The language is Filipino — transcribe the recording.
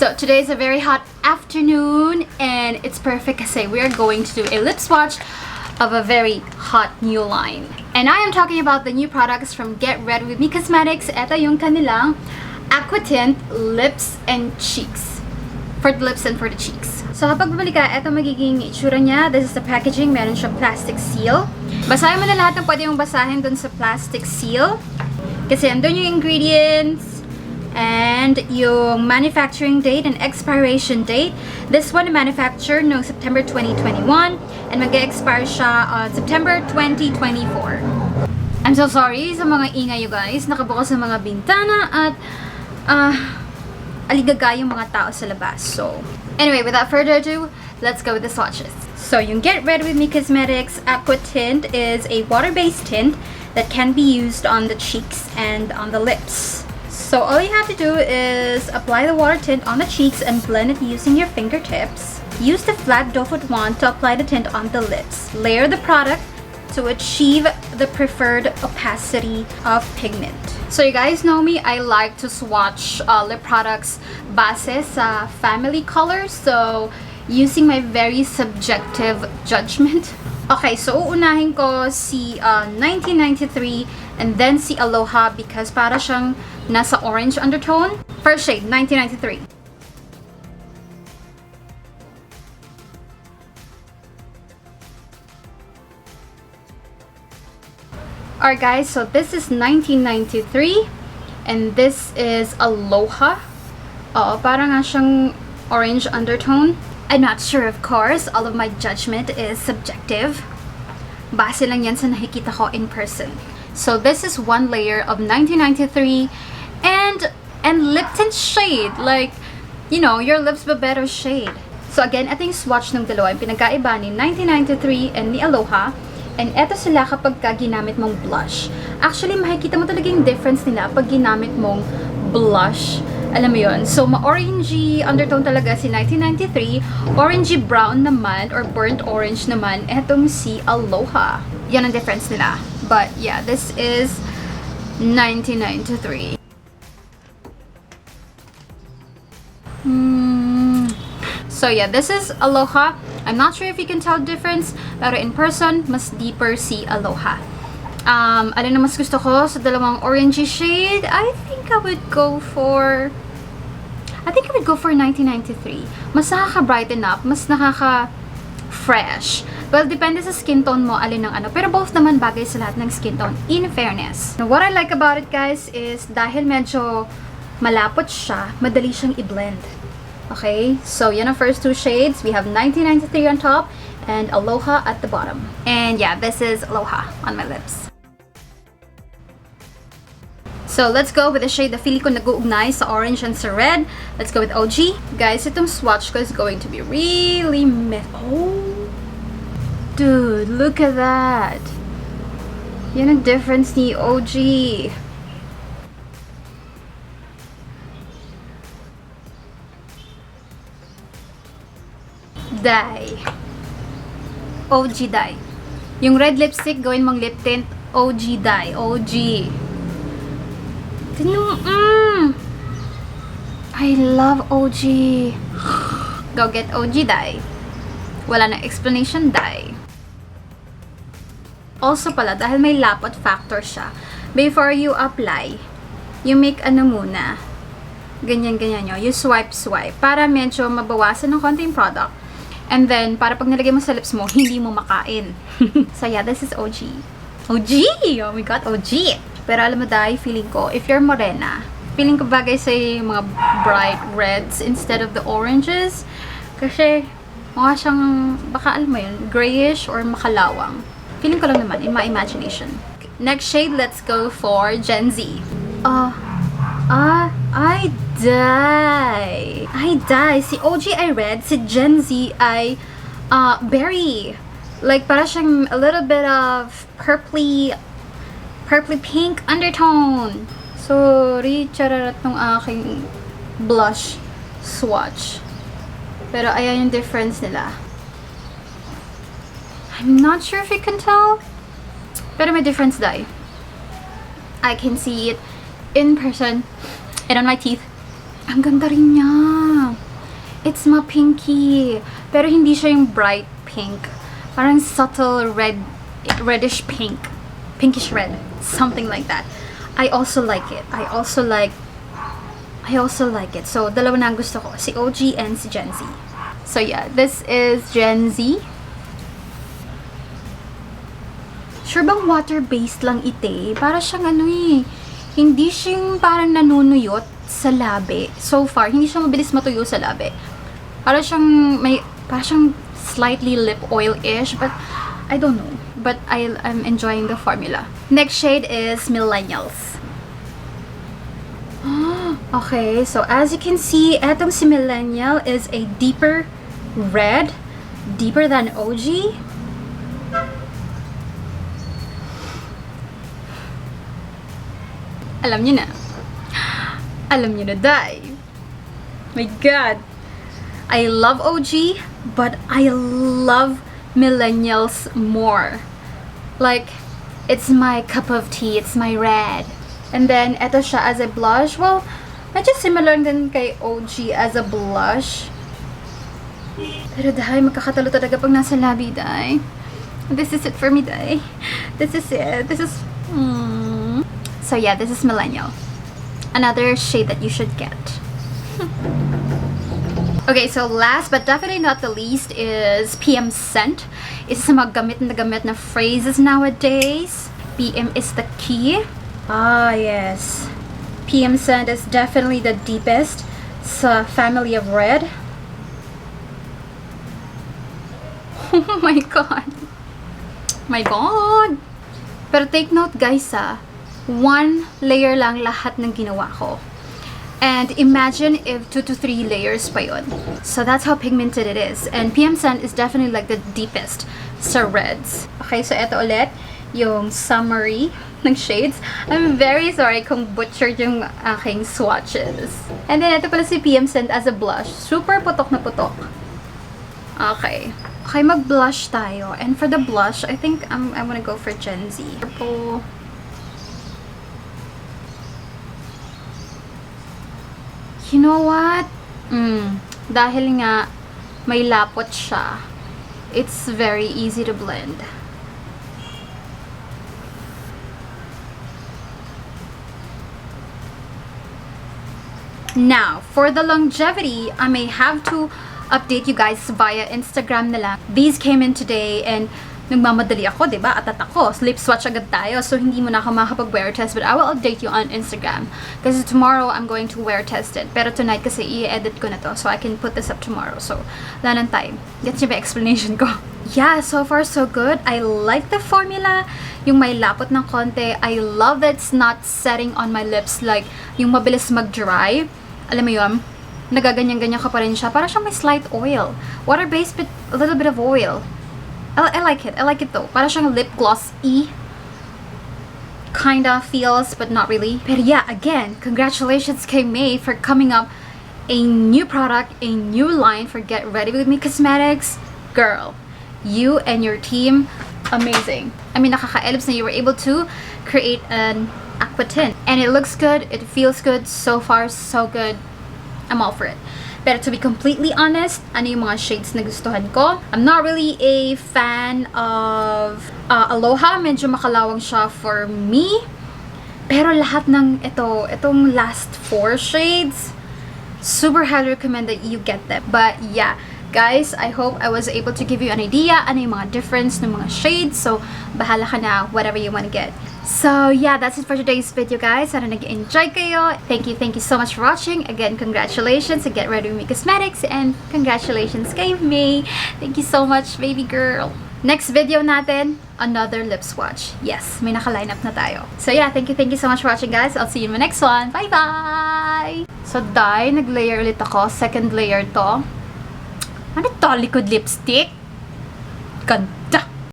So today is a very hot afternoon and it's perfect kasi we are going to do a lip swatch of a very hot new line. And I am talking about the new products from GRWM Cosmetics. Ito yung kanilang Aqua Tint Lips and Cheeks. For the lips and for the cheeks. So kapag bumili ka, ito magiging itsura niya. This is the packaging. Meron siyang plastic seal. Basahin mo na lahat ng pwede mong basahin dun sa plastic seal. Kasi andun yung ingredients and yung manufacturing date and expiration date. This one manufactured no September 2021 and mag-expire siya on September 2024. I'm so sorry sa mga ingay you guys. Nakabukas sa mga bintana at aligagay yung mga tao sa labas. So, anyway, without further ado, let's go with the swatches. So, yung Get Ready With Me Cosmetics Aqua Tint is a water-based tint that can be used on the cheeks and on the lips. So, all you have to do is apply the water tint on the cheeks and blend it using your fingertips. Use the flat doe foot wand to apply the tint on the lips. Layer the product to achieve the preferred opacity of pigment. So you guys know me, I like to swatch lip products base sa family colors. So using my very subjective judgment. Okay, so uunahin ko si 1993 and then si Aloha because para siyang nasa orange undertone. First shade, 1993. Alright guys, so this is 1993 and this is Aloha. Parang nga siyang orange undertone. I'm not sure, of course. All of my judgment is subjective. Base lang yan sa nakikita ko in person. So this is one layer of 1993 and lip tint shade. Like, you know, your lips but better shade. So again, ito yung swatch ng dalawa. Yung pinagkaiba ni 1993 and ni Aloha. And eto sila kapag ginamit mong blush. Actually, makikita mo talaga yung difference nila pag ginamit mong blush. Alam mo yun? So, ma-orangey undertone talaga si 1993. Orangey brown naman or burnt orange naman etong si Aloha. Yan ang difference nila. But yeah, this is 1993. So yeah, this is Aloha. I'm not sure if you can tell the difference, pero in person, mas deeper si Aloha. Alin na mas gusto ko sa dalawang orangey shade? I think I would go for 1993. Mas nakaka-brighten up, mas nakaka-fresh. Well, depende sa skin tone mo, alin ng ano. Pero both naman bagay sa lahat ng skin tone, in fairness. Now, what I like about it, guys, is dahil medyo malapot siya, madali siyang i-blend. Okay, so yan ang first two shades. We have 1993 on top and Aloha at the bottom. And yeah, this is Aloha on my lips. So let's go with the shade na feeling ko nag-uugnay sa orange and sa red. Let's go with OG. Guys, itong swatch ko is going to be really oh, dude, look at that. Yan ang difference ni OG. Dye. OG dye. Yung red lipstick, gawin mong lip tint. OG dye. OG. I love OG. Go get OG dye. Wala na explanation, dye. Also pala, dahil may lapot factor siya, before you apply, you make ano muna. Ganyan-ganyan nyo. You swipe. Para medyo mabawasan ng konting product. And then, para pag nilagay mo sa lips mo, hindi mo makain. So yeah, this is OG. OG! Oh my God, OG! Pero alam mo dahil, feeling ko, if you're morena, feeling ko bagay sa mga bright reds instead of the oranges. Kasi, mukha siyang, baka alam mo yun, grayish or makalawang. Feeling ko lang naman, in my imagination. Next shade, let's go for Gen Z. I die. Si OG ay red, si Gen Z ay berry. Like, para siyang a little bit of purpley pink undertone. Sorry, chararat nung aking blush swatch. Pero ayan yung difference nila. I'm not sure if you can tell. Pero may difference dahil. I can see it in person and on my teeth. Ang ganda rin niya. It's ma pinky. Pero hindi siya yung bright pink. Parang subtle red, reddish pink. Pinkish red. Something like that. I also like it. I also like it. So, dalawa na ang gusto ko. Si OG and si Gen Z. So, yeah. This is Gen Z. Sure bang water-based lang ite? Para siyang ano eh. Hindi siyang parang nanunuyot sa labi. So far, hindi siya mabilis matuyo sa labi. Para siyang slightly lip oil-ish, but I don't know. But I'm enjoying the formula. Next shade is Millennials. Okay, so as you can see, etong si Millennial is a deeper red, deeper than OG. Alam niyo na. Alam niyo na, day. My God. I love OG, but I love Millennials more. Like, it's my cup of tea. It's my red. And then, eto siya as a blush. Well, medyo similar din kay OG as a blush. Pero day, magkakatalo talaga pag nasa labi, day. This is it for me, day. This is it. This is... So yeah, this is Millennial. Another shade that you should get. Okay, so last but definitely not the least is PM Scent. Isa sa mga gamit na phrases nowadays. PM is the key. Ah, yes. PM Scent is definitely the deepest sa family of red. Oh my God. My God. Pero take note guys one layer lang lahat ng ginawa ko. And imagine if 2 to 3 layers pa yun. So that's how pigmented it is. And PM Scent is definitely like the deepest sa reds. Okay, so ito ulit yung summary ng shades. I'm very sorry kung butchered yung aking swatches. And then ito pala si PM Scent as a blush. Super putok na putok. Okay. Okay, mag-blush tayo. And for the blush, I think I wanna go for Gen Z. Purple. You know what? Dahil nga may lapot siya, it's very easy to blend. Now, for the longevity, I may have to update you guys via Instagram na lang. These came in today and nagmamadali ako, diba? Atat ako. Lip swatch agad tayo. So, hindi mo na ako makapag-wear test. But I will update you on Instagram. Kasi tomorrow, I'm going to wear test it. Pero tonight kasi i-edit ko na to. So, I can put this up tomorrow. So, wala nang time. Gets niyo ba explanation ko? Yeah, so far so good. I like the formula. Yung may lapot ng konti. I love that it's not setting on my lips like yung mabilis mag-dry. Alam mo yun? Nagaganyan-ganyan ka pa rin siya. Para siyang may slight oil. Water-based but a little bit of oil. I like it. I like it though. Para siyang lip gloss-y. Kinda feels, but not really. But yeah, again, congratulations kay May for coming up a new product, a new line for Get Ready With Me Cosmetics. Girl, you and your team, amazing. I mean, nakaka-elibs na you were able to create an Aqua Tint. And it looks good. It feels good. So far, so good. I'm all for it. Pero to be completely honest, ano yung mga shades na gustuhan ko? I'm not really a fan of Aloha. Medyo makalawang siya for me. Pero lahat ng itong last 4 shades, super highly recommend that you get them. But yeah, guys, I hope I was able to give you an idea ano yung mga difference ng mga shades. So, bahala ka na whatever you want to get. So yeah, that's it for today's video guys. Sana nag-enjoy kayo. Thank you so much for watching. Again, congratulations to Get Ready With Me Cosmetics and congratulations kay May. Thank you so much, baby girl. Next video natin, another lip swatch. Yes, may naka-line up na tayo. So yeah, thank you so much for watching guys. I'll see you in my next one. Bye-bye! So dye, nag-layer ulit ako. Second layer to. Ano to? Liquid lipstick? Ganda!